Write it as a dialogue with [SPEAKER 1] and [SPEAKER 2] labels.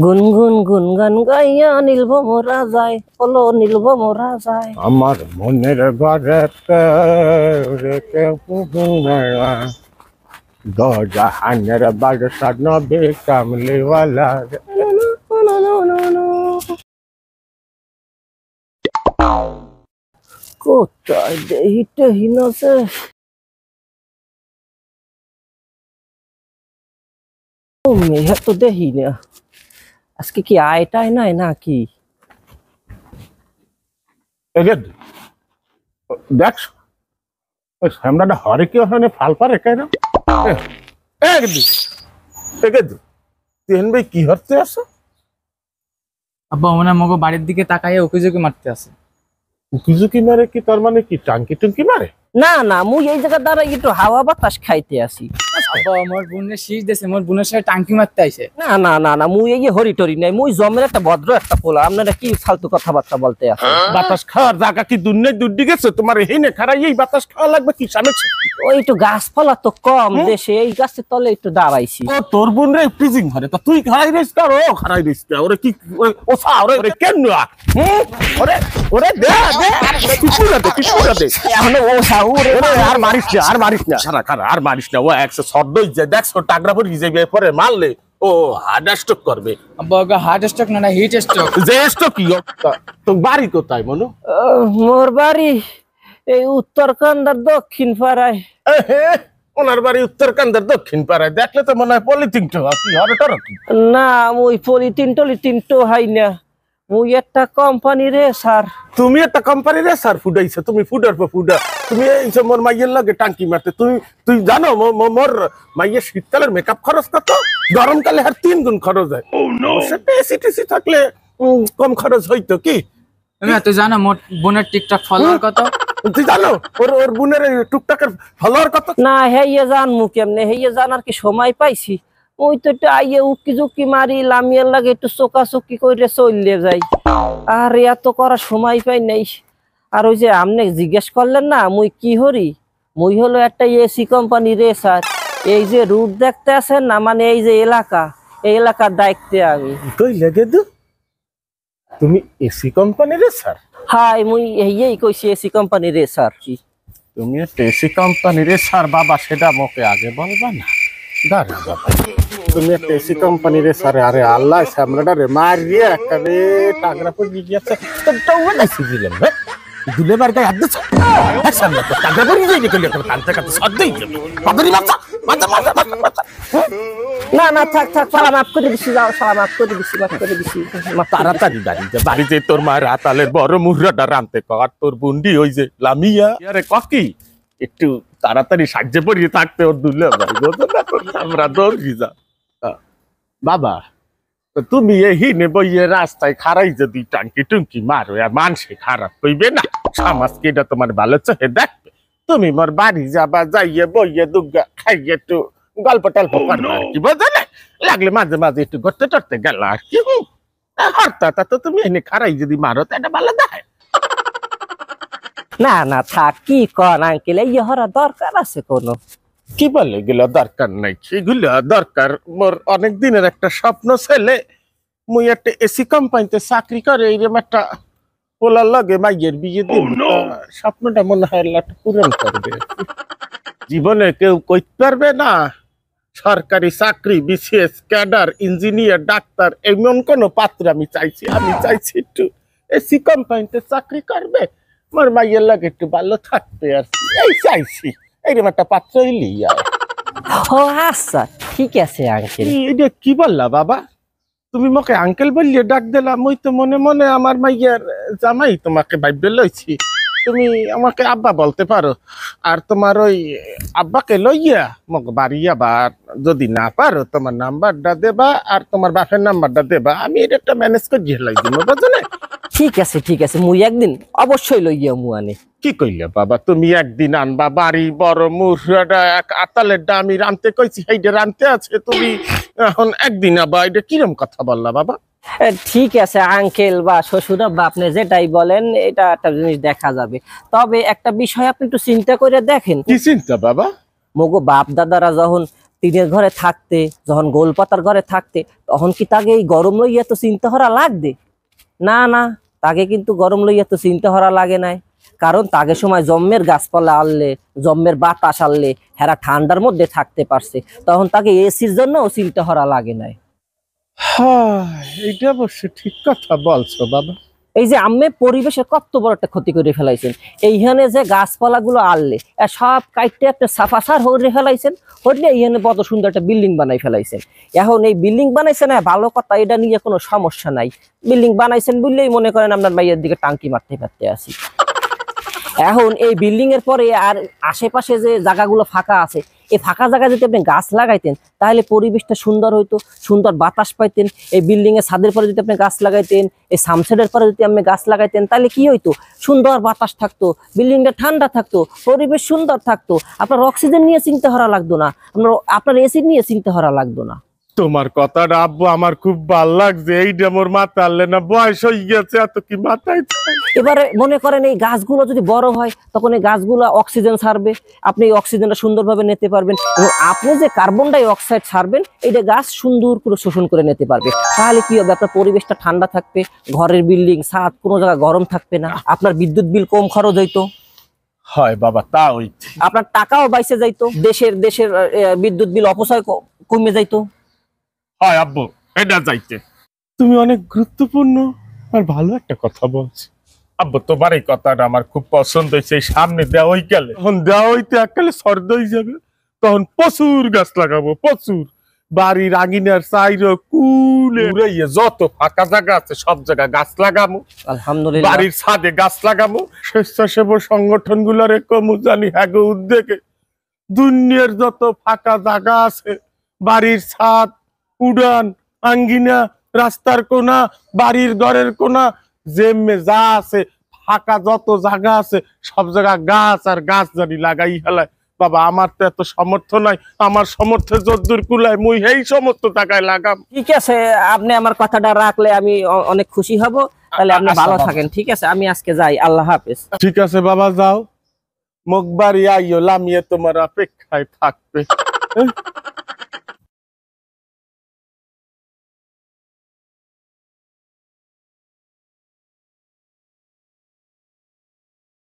[SPEAKER 1] গুনগুন গুনগান গাইয়া নীলভমরা যায়, ওলো নীলভমরা যায়।
[SPEAKER 2] আমার মনের বাড়িতে রেখে দজাহানের বাদশা নবী কামলিওয়ালা।
[SPEAKER 1] কোথায় দেহি টেহিন আছে? মেয়ে তো দেহি না, আজকে কি আয়টাই নাই নাকি?
[SPEAKER 2] দেখ সামনাটা হরে কি ওখানে ফাল পারে কেন? তেহেন ভাই কি হচ্ছে আসো?
[SPEAKER 3] আব্বা মনে হয় মগো বাড়ির দিকে তাকাইয়া উকিঝুঁকি মারতে আছে।
[SPEAKER 2] উকিঝুঁকি মারে কি? তার মানে কি টাঙ্কি টুঙ্কি মারে?
[SPEAKER 1] না না, মুই এই জায়গা দ্বারা একটু হাওয়া বাতাস খাইতে আসি।
[SPEAKER 3] আব্বা মোর বোনের শীষ দেশে, মোর বোনের সাথে টাঙ্কি মারতে আইছে।
[SPEAKER 1] না না না না, মুই এই হরি টরি নাই, মুই জমের একটা ভদ্র একটা পোলা। আপনারা কি ফালতু কথাবার্তা বলতে আসেন?
[SPEAKER 2] বাতাস খাওয়ার জায়গা কি দুনিয়ায় দূর গেছে? তোমার হেনে খারাই এই বাতাস খাওয়া লাগবে কি? সামনে
[SPEAKER 1] ওই একটু গাছপালা তো কম দেশে, এই গাছের তলে একটু দাঁড়াইছি।
[SPEAKER 2] ও তোর বোন রে ফ্রিজিং ঘরে, তা তুই খারাই রেস কর, ও খারাই রেস কর। ওরে কি ও সা ওরে কেন না? ওরে ওরে দে দে কিছু না দে, কিছু না দে।
[SPEAKER 1] এখন ও সাউরে
[SPEAKER 2] আর মারিস না, আর মারিস না, সারা খারা আর মারিস না। ও একশো সদ্যই যে দেখছো টাকরা পরে যাবে, পরে মারলে ও হার্ট স্ট্রোক করবে।
[SPEAKER 3] আব্বা ওকে হার্ট স্ট্রোক না, হিট স্ট্রোক।
[SPEAKER 2] যে স্ট্রোক কি? তো বাড়ি কোথায় মনু?
[SPEAKER 1] মোর বাড়ি এই উত্তরকান্দার দক্ষিণ পাড়ায়।
[SPEAKER 2] ওনার বাড়ি উত্তরকান্দার দক্ষিণ পাড়ায়। দেখলে তো মনে হয় পলিথিন টো কি হবে তোর কি?
[SPEAKER 1] না, মুই পলিথিন টলিথিন তো হাই না, মুই একটা কোম্পানি রে স্যার।
[SPEAKER 2] তুমি একটা কোম্পানি রে স্যার ফুডাইছো, তুমি ফুডার পর ফুডা। তুমি এই যে মোর মাইয়ের লাগে টাঙ্কি মারতে। তুই জানো মোর মাইয়ের শীতকালের মেকআপ খরচ কত? গরমকালে আর 3 গুণ খরচ হয়। সেটা এসি টেসি থাকলে কম খরচ হইতো কি?
[SPEAKER 3] তুই জানো মোর বোনের টিকটক ফলোয়ার কত?
[SPEAKER 2] তুই জানো ওর বোনের টুকটাকের ফলোয়ার কত?
[SPEAKER 1] না হেয়ে জানমু কেমনে, হেয়ে জানার কি সময় পাইছি? ওই তো একটু আইয়ে উকি ঝুঁকি মারি, লামিয়ার লাগে একটু চোকাচুকি করে চললে যাই, আর এত করার সময় পাই নাই। আর ওই যে আপনি জিজ্ঞেস করলেন না মুই কি হরি, মুই হলো একটা এসি কোম্পানি রে স্যার। এই যে রুট দেখতে আছেন না, মানে এই যে এলাকা, এই এলাকার দায়িত্বে আমি।
[SPEAKER 2] তুই লেগে দু, তুমি এসি কোম্পানি রে স্যার?
[SPEAKER 1] হাই, মুই এই কইছি এসি কোম্পানি রে স্যার।
[SPEAKER 2] তুমি একটা এসি কোম্পানি রে স্যার? বাবা সেটা মোকে আগে বলবা না। দাঁড়া বাবা, তুমি একটা এসি কোম্পানি রে স্যার? আরে আল্লাহ সামলাটা রে মারিয়ে একটা রে টাকরা পর গিয়েছে তো টাউন আইছি দিলাম। হ্যাঁ দুলে বার গায়ে হাত দিছ, হ্যাঁ সামনে তো টাকরা পর গিয়ে নিকলে তো কানতে কানতে সদ্যই যাবে। পাদরি মাথা মাথা মাথা মাথা।
[SPEAKER 1] না না, থাক থাক, সালা মাফ করে দিছি, যাও, সালা মাফ করে দিছি, মাফ করে দিছি।
[SPEAKER 2] তাড়াতাড়ি বাড়িতে তোর মায়ের হাতালের বড় মুহূর্তটা রানতে কর। তোর বুন্ডি ওই যে লামিয়া আরে ককি একটু তাড়াতাড়ি সাহায্য পড়িয়ে থাকতে ওর দুলে আমরা দৌড়ি যা। বাবা তুমি এহিনে বইয়ে রাস্তায় খারাই যদি টাঙ্কি টুঙ্কি মারো, আর মানুষে খারাপ কইবে না? সমাজকে এটা তোমার ভালো চোখে দেখবে? তুমি মোর বাড়ি যাবা, যাইয়ে বইয়ে দুর্গা খাইয়ে একটু গল্প টল্প করবে আর কি, বোঝা না? লাগলে মাঝে মাঝে একটু ঘুরতে টরতে গেল আর কি। হরতা তো তুমি এনে খারাই যদি মারো তো এটা ভালো দেয়
[SPEAKER 1] না না, থাক, কি কন আঙ্কেল, এই হরা দরকার আছে কোনো?
[SPEAKER 2] কি বলে এগুলো দরকার নাই? সেগুলো দরকার মোর অনেক দিনের একটা স্বপ্ন ছেলে, মুই একটা এসি কোম্পানিতে চাকরি করে এইরকম একটা পোলার লগে মাইয়ের বিয়ে দিব। স্বপ্নটা মনে হয় আল্লাহ পূরণ করবে। জীবনে কেউ কইতে পারবে না সরকারি চাকরি, বিসিএস ক্যাডার, ইঞ্জিনিয়ার, ডাক্তার এমন কোন পাত্র আমি চাইছি। আমি চাইছি একটু এসি কোম্পানিতে চাকরি করবে, আমার মাইয়ের লাগে একটু ভালো থাকবে আর এই চাইছি। এইরকম একটা পাত্র হইলি।
[SPEAKER 1] ও আচ্ছা, ঠিক আছে আঙ্কেল।
[SPEAKER 2] এটা কি বললা বাবা? তুমি মোকে আঙ্কেল বললে ডাক দিলাম, মুই তো মনে মনে আমার মাইয়ার জামাই তোমাকে ভাইবে লইছি। তুমি আমাকে আব্বা বলতে পারো, আর তোমার ওই আব্বাকে লইয়া মোক বাড়ি যাবা। আর যদি না পারো তোমার নাম্বারটা দেবা আর তোমার বাপের নাম্বারটা দেবা, আমি এটা একটা ম্যানেজ করে ঝেলাই দিব, বুঝলে?
[SPEAKER 1] ঠিক আছে ঠিক আছে, মুই একদিন অবশ্যই লইয়া মুয়ানে।
[SPEAKER 2] কি কইলে বাবা? তুমি একদিন আনবা, বাড়ি বড় মুহূর্তটা এক আতালের দামি রানতে কইছি সেইটা রানতে আছে, তুমি এখন একদিন আবা, এটা কিরম কথা বললা বাবা?
[SPEAKER 1] ঠিক আছে আঙ্কেল বা শ্বশুর বা আপনি যেটাই বলেন, এটা একটা জিনিস দেখা যাবে। তবে একটা বিষয় আপনি একটু চিন্তা করে দেখেন।
[SPEAKER 2] কি চিন্তা বাবা?
[SPEAKER 1] মগো বাপ দাদারা যখন টিনের ঘরে থাকতে, যখন গোলপাতার ঘরে থাকতে, তখন কি তাকে এই গরম লইয়া তো চিন্তা করা লাগবে? না না, তাকে কিন্তু গরম লইয়া তো চিন্তা করা লাগে নাই। কারণ তাকে সময় জম্মের গাছপালা আনলে, জম্মের বাতাস আনলে, হেরা ঠান্ডার মধ্যে থাকতে পারছে, তখন তাকে এসির জন্য চিন্তা করা লাগে নাই।
[SPEAKER 2] হ্যাঁ, এইটা অবশ্য ঠিক কথা বলছো বাবা।
[SPEAKER 1] এই যে আম্মে পরিবেশের কত বড় একটা ক্ষতি করে ফেলাইছেন। এইখানে যে গাছপালা গুলো আনলে সব কাইটে একটা সাফাসার হরে ফেলাইছেন, হইলে এইখানে বড় সুন্দর একটা বিল্ডিং বানাই ফেলাইছেন। এখন এই বিল্ডিং বানাইছেন, ভালো কথা, এটা নিয়ে কোনো সমস্যা নাই। বিল্ডিং বানাইছেন বললেই মনে করেন আপনার মাইয়ের দিকে টাঙ্কি মারতে পারতে আসি। এখন এই বিল্ডিং এর পরে আর আশেপাশে যে জায়গাগুলো ফাঁকা আছে, এই ফাঁকা জায়গায় যদি আপনি গাছ লাগাইতেন, তাহলে পরিবেশটা সুন্দর হইতো, সুন্দর বাতাস পাইতেন। এই বিল্ডিং এর ছাদের পরে যদি আপনি গাছ লাগাইতেন, এই সামসেডের পরে যদি আপনি গাছ লাগাইতেন, তাহলে কি হইতো? সুন্দর বাতাস থাকতো, বিল্ডিংটা ঠান্ডা থাকতো, পরিবেশ সুন্দর থাকতো, আপনার অক্সিজেন নিয়ে চিন্তা করা লাগতো না, আপনার এসি নিয়ে চিন্তা করা লাগতো না।
[SPEAKER 2] তোমার কথাটা আব্বু আমার খুব ভাল লাগছে। এইটা মোর মাথা আনলে না, বয়স হয়ে গেছে, এত কি মাথায় থাকে?
[SPEAKER 1] এবারে মনে করেন এই গাছগুলো যদি বড় হয়, তখন এই গাছগুলো অক্সিজেন ছাড়বে, আপনি এই অক্সিজেনটা সুন্দরভাবে নিতে পারবেন, এবং আপনি যে কার্বন ডাই অক্সাইড ছাড়বেন, এইটা গাছ সুন্দর করে শোষণ করে নিতে পারবে। তাহলে কি হবে? আপনার পরিবেশটা ঠান্ডা থাকবে, ঘরের বিল্ডিং ছাদ কোনো জায়গায় গরম থাকবে না, আপনার বিদ্যুৎ বিল কম খরচ হইতো,
[SPEAKER 2] হয় বাবা, তা হইতে।
[SPEAKER 1] আপনার টাকাও বাইসে যাইতো, দেশের বিদ্যুৎ বিল অপচয় কমে যাইতো।
[SPEAKER 2] হয় আব্বু, এটা যাইতে। তুমি অনেক গুরুত্বপূর্ণ আর ভালো একটা কথা বলছো আব্বু। তোমার এই কথাটা আমার খুব পছন্দ হয়েছে। সামনে দেওয়া হয়ে গেলে, তখন দেওয়া হইতে এককালে সর্দ হয়ে যাবে, তখন প্রচুর গাছ লাগাবো, প্রচুর। বাড়ির আঙিনার চাইরে কুলে উড়াইয়ে যত ফাঁকা জায়গা আছে সব জায়গায় গাছ লাগাবো।
[SPEAKER 1] আলহামদুলিল্লাহ।
[SPEAKER 2] বাড়ির ছাদে গাছ লাগাবো। স্বেচ্ছাসেবক সংগঠন গুলার কমু জানি হ্যাগো উদ্যোগে দুনিয়ার যত ফাঁকা জায়গা আছে, বাড়ির ছাদ, উড়ান, আঙ্গিনা, রাস্তার কোনা, বাড়ির ঘরের কোনা, যেমে যা আছে ফাঁকা যত জায়গা আছে, সব জায়গা গাছ আর গাছ জানি লাগাই হেলায়। বাবা, আমার তো এত সামর্থ্য নাই, আমার সামর্থ্যে যদ্দূর কুলায় মুই এই সমস্ত টাকায় লাগাম।
[SPEAKER 1] ঠিক আছে, আপনি আমার কথাটা রাখলে আমি অনেক খুশি হব। তাহলে আপনি
[SPEAKER 2] আচ্ছা
[SPEAKER 1] ভালো
[SPEAKER 2] বাবা।
[SPEAKER 1] থাকেন। ঠিক আছে, আমি আজকে যাই। আল্লাহ হাফেজ।
[SPEAKER 2] ঠিক আছে বাবা, যাও। মুখবাড়ি আইও, লামিয়ে তোমার অপেক্ষায় থাকবে।